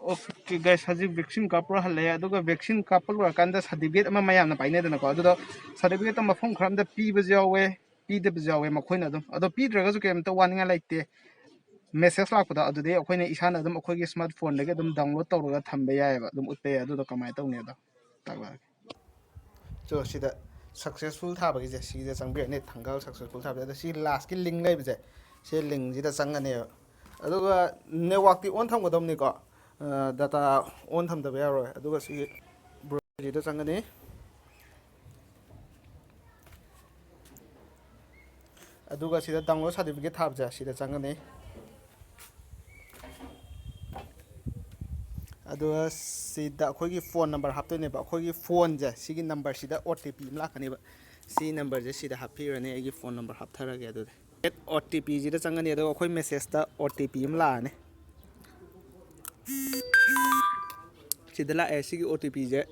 Okay guys, hajik vaccine kapura halle aduga vaccine kapura kanda certificate ama mayamna painedana ko adudo certificate ama phone khramda piba jawe pide jawe makhoina adum ado pidraga ju kemta waninga laite message lakpada adude akhoina isana adum akhoigi smartphone dage adum download tawraga thamba yaeba adum utte adudo kamai tawne ado takla so sida successful thabagi je sida changbe ne thangal successful thabda da si last ki link lai bje se link jida changane aduga network ti on thamgodamni ko data on thamdaba yaroi aduga si browser da changane aduga sida download certificate thabja sida changane aduga sida akhoi phone number haptoine ba akhoi phone je sigi number sida OTP lakani ba si number je sida hapirane agi phone number haptharage adude OTP jida changani ado akhoi message ta OTP la ne sida la sigi OTP je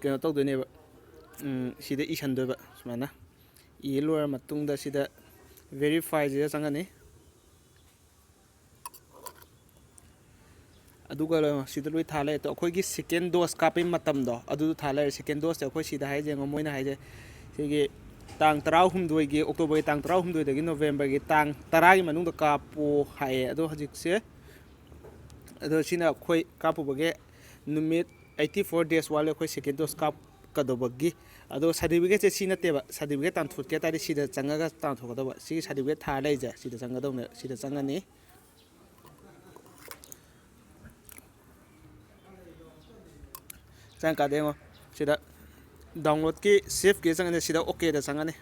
keno tawdone ba sida ishan do ba sumana ilor matungda sida verify jida changani aduga sida loi thale to akhoi gi second dose kapi matam do adu thale second dose akhoi sida haije ngomoina haije sigi tang 12 gi october gi tang 12 dagi november gi tang 10 gi manung da kapu haye adu hajik se adu sina akhoi kapu bage numit 84 days wale akhoi second dose kap kadobagi adu certificate se sina teba certificate tan thut ke tari sida changaga tan thokodoba sigi certificate thale je sida changadone sida changani sang ka dengo sida download ki save ki changane sida okay da changane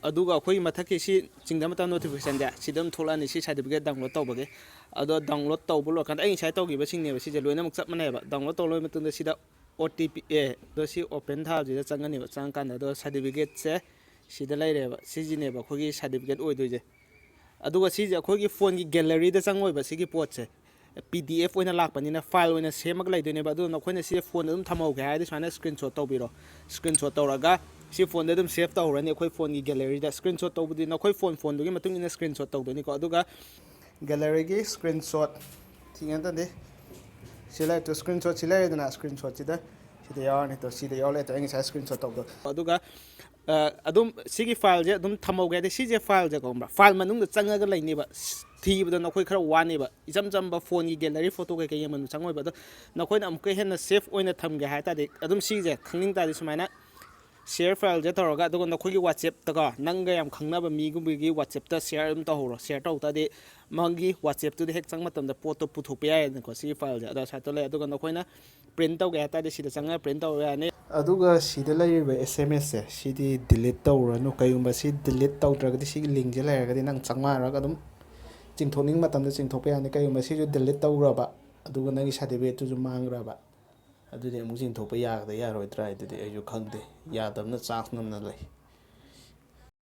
aduga khoi mathaki si chingda mata notification da sidam tholani si certificate download tawbage ado download tawbulo kan ai sai tawgi ba singne ba si je loina muk chap mane ba download tawlo matunda sida OTP do si open tha ji changani ba chang kan do certificate se sida laire ba sijine ba khogi certificate oi doje aduga si je khogi phone gi gallery da changoi ba sigi pot se PDF oina lakpanina file oina semak laidone ba adu nokhoi si phone adum thamau ga haidi sana screenshot tawbiro screenshot tawraga si phone adum save tawrani khoi phone gi gallery da screenshot tawbudi nokhoi phone dugi matung ina screenshot tawdoni ko aduga gallery gi screenshot thinganta de sila to screenshot sila edana screenshot sida sida yarni to sida yole to engi sa screenshot tawdo aduga adum sigi file je adum thamau ga de si je file je ko file manung da changaga laini ba thibda nokhoi khara wani ba ijam jamba phone gi gallery photo ke ke yamanu changoi ba nokhoi na amke hena save oina thamge ha ta de adum si je khangning ta de sumaina share file je toroga adugo nokhoi gi WhatsApp ta ga nanga yam khangna ba mi gumbi gi WhatsApp ta share adum ta horo share ta uta de mangi WhatsApp tu de hek changma tam da photo puthok pe ya ko si file je ada sa to le adugo nokhoi na print ta ga ta de si da changa print ta ya ne aduga sida laiba SMS se sidi delete tawranu kayumba si delete tawdragadi si link je lairagadi nang changmaraga adum chingthoning matamda chingthokpa yani kayumba si ju delete tawraba aduga nangi certificate tu ju mangraba adudi amu chingthokpa yagda yaroidra adudi ayu khangde yadamna chance namna lai